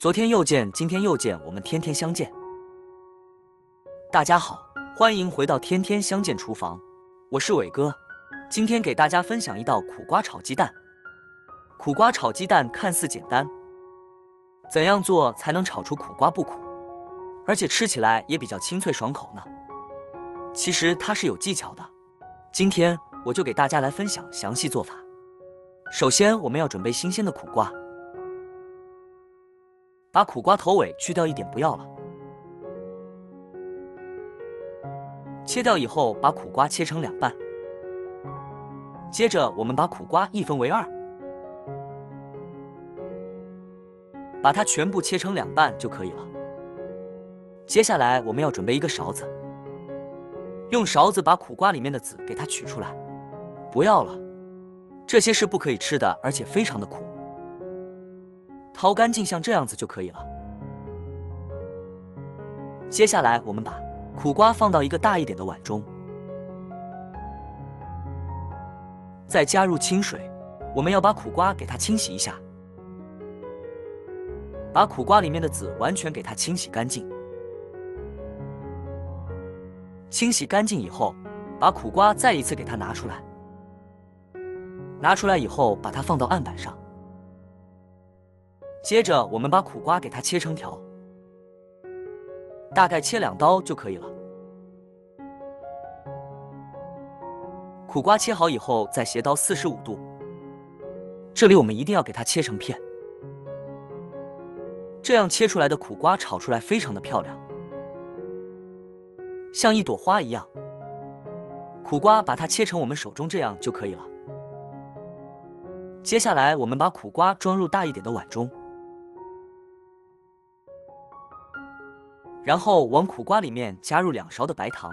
昨天又见，今天又见，我们天天相见。大家好，欢迎回到天天相见厨房，我是伟哥。今天给大家分享一道苦瓜炒鸡蛋。苦瓜炒鸡蛋看似简单，怎样做才能炒出苦瓜不苦，而且吃起来也比较清脆爽口呢？其实它是有技巧的，今天我就给大家来分享详细做法。首先，我们要准备新鲜的苦瓜。把苦瓜头尾去掉一点，不要了。切掉以后，把苦瓜切成两半。接着，我们把苦瓜一分为二，把它全部切成两半就可以了。接下来，我们要准备一个勺子，用勺子把苦瓜里面的籽给它取出来，不要了，这些是不可以吃的，而且非常的苦。掏干净，像这样子就可以了。接下来，我们把苦瓜放到一个大一点的碗中，再加入清水，我们要把苦瓜给它清洗一下，把苦瓜里面的籽完全给它清洗干净。清洗干净以后，把苦瓜再一次给它拿出来，拿出来以后，把它放到案板上。接着，我们把苦瓜给它切成条，大概切2刀就可以了。苦瓜切好以后，再斜刀45度，这里我们一定要给它切成片，这样切出来的苦瓜炒出来非常的漂亮，像一朵花一样。苦瓜把它切成我们手中这样就可以了。接下来，我们把苦瓜装入大一点的碗中。然后往苦瓜里面加入2勺的白糖，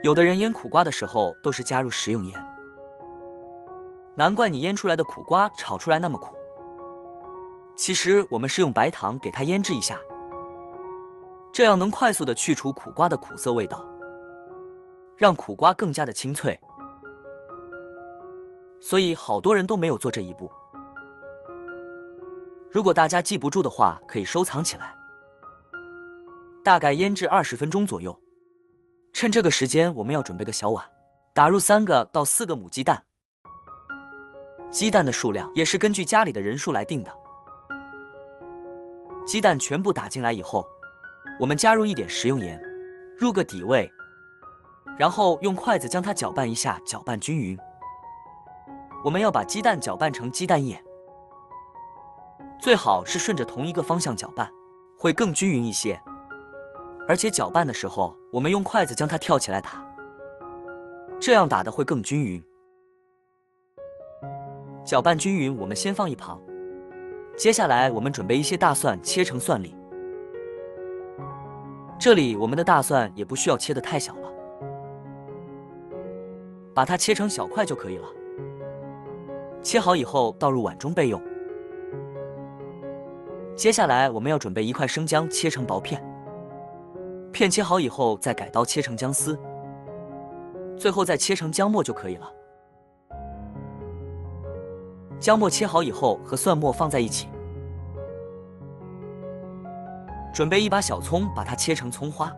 有的人腌苦瓜的时候都是加入食用盐，难怪你腌出来的苦瓜炒出来那么苦。其实我们是用白糖给它腌制一下，这样能快速的去除苦瓜的苦涩味道，让苦瓜更加的清脆。所以好多人都没有做这一步。如果大家记不住的话，可以收藏起来。大概腌制20分钟左右。趁这个时间，我们要准备个小碗，打入3个到4个母鸡蛋。鸡蛋的数量也是根据家里的人数来定的。鸡蛋全部打进来以后，我们加入一点食用盐，入个底味，然后用筷子将它搅拌一下，搅拌均匀。我们要把鸡蛋搅拌成鸡蛋液，最好是顺着同一个方向搅拌，会更均匀一些。而且搅拌的时候，我们用筷子将它跳起来打，这样打的会更均匀。搅拌均匀，我们先放一旁。接下来，我们准备一些大蒜，切成蒜粒。这里我们的大蒜也不需要切得太小了，把它切成小块就可以了。切好以后，倒入碗中备用。接下来，我们要准备1块生姜，切成薄片。片切好以后，再改刀切成姜丝，最后再切成姜末就可以了。姜末切好以后，和蒜末放在一起。准备1把小葱，把它切成葱花。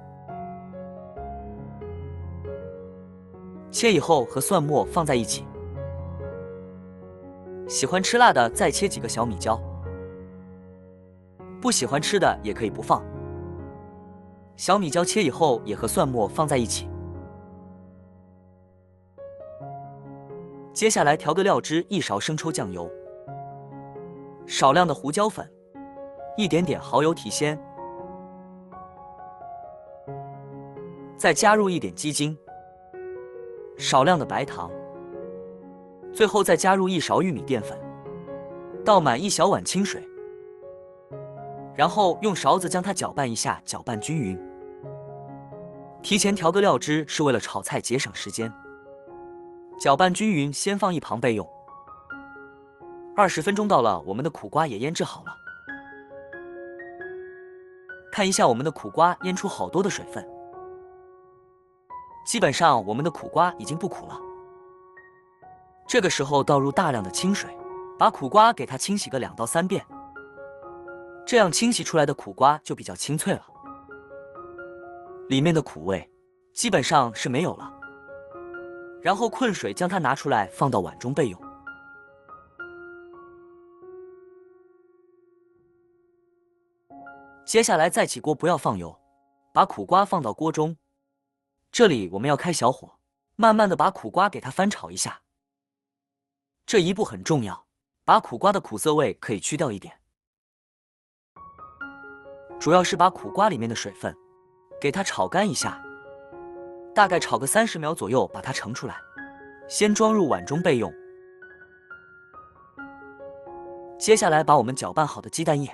切以后和蒜末放在一起。喜欢吃辣的，再切几个小米椒。不喜欢吃的也可以不放。小米椒切以后也和蒜末放在一起。接下来调个料汁，1勺生抽酱油，少量的胡椒粉，一点点蚝油提鲜，再加入一点鸡精，少量的白糖，最后再加入1勺玉米淀粉，倒满1小碗清水，然后用勺子将它搅拌一下，搅拌均匀。提前调个料汁是为了炒菜节省时间。搅拌均匀，先放一旁备用。20分钟到了，我们的苦瓜也腌制好了。看一下我们的苦瓜腌出好多的水分，基本上我们的苦瓜已经不苦了。这个时候倒入大量的清水，把苦瓜给它清洗个2到3遍。这样清洗出来的苦瓜就比较清脆了，里面的苦味基本上是没有了。然后困水将它拿出来放到碗中备用。接下来再起锅，不要放油，把苦瓜放到锅中。这里我们要开小火，慢慢的把苦瓜给它翻炒一下。这一步很重要，把苦瓜的苦涩味可以去掉一点。主要是把苦瓜里面的水分给它炒干一下，大概炒个30秒左右，把它盛出来，先装入碗中备用。接下来把我们搅拌好的鸡蛋液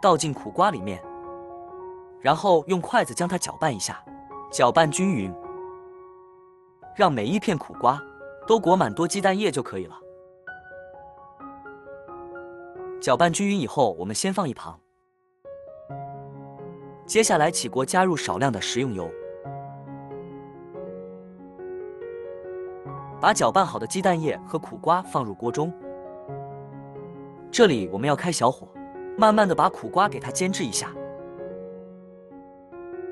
倒进苦瓜里面，然后用筷子将它搅拌一下，搅拌均匀，让每一片苦瓜都裹满多鸡蛋液就可以了。搅拌均匀以后，我们先放一旁。接下来起锅，加入少量的食用油，把搅拌好的鸡蛋液和苦瓜放入锅中。这里我们要开小火，慢慢的把苦瓜给它煎制一下，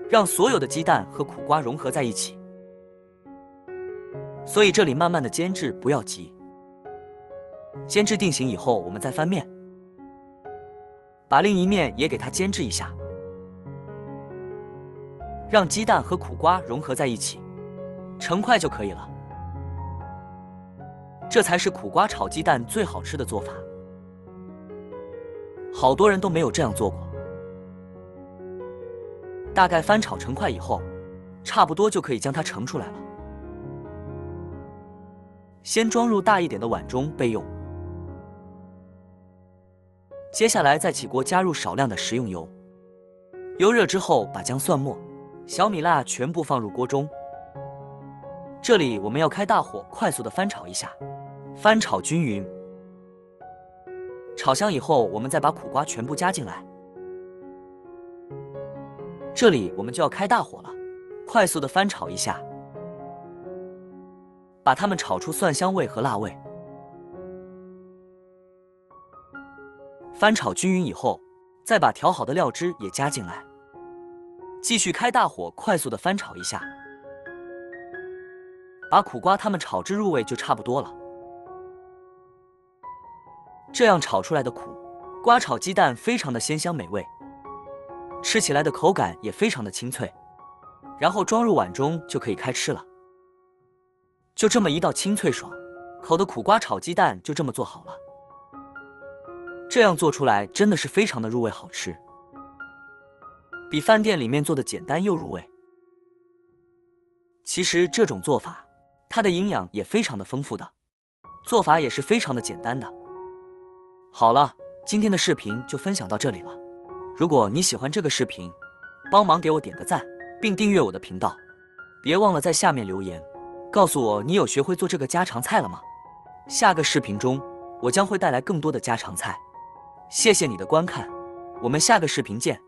让所有的鸡蛋和苦瓜融合在一起。所以这里慢慢的煎制，不要急。煎制定型以后，我们再翻面，把另一面也给它煎制一下，让鸡蛋和苦瓜融合在一起，成块就可以了。这才是苦瓜炒鸡蛋最好吃的做法。好多人都没有这样做过。大概翻炒成块以后，差不多就可以将它盛出来了。先装入大一点的碗中备用。接下来再起锅，加入少量的食用油，油热之后，把姜、蒜末、小米辣全部放入锅中。这里我们要开大火，快速的翻炒一下，翻炒均匀。炒香以后，我们再把苦瓜全部加进来。这里我们就要开大火了，快速的翻炒一下，把它们炒出蒜香味和辣味。翻炒均匀以后，再把调好的料汁也加进来，继续开大火，快速的翻炒一下，把苦瓜它们炒至入味就差不多了。这样炒出来的苦瓜炒鸡蛋非常的鲜香美味，吃起来的口感也非常的清脆。然后装入碗中就可以开吃了。就这么一道清脆爽口的苦瓜炒鸡蛋就这么做好了。这样做出来真的是非常的入味好吃，比饭店里面做的简单又入味。其实这种做法它的营养也非常的丰富的，做法也是非常的简单的。好了，今天的视频就分享到这里了。如果你喜欢这个视频，帮忙给我点个赞，并订阅我的频道。别忘了在下面留言，告诉我你有学会做这个家常菜了吗？下个视频中，我将会带来更多的家常菜。谢谢你的观看，我们下个视频见。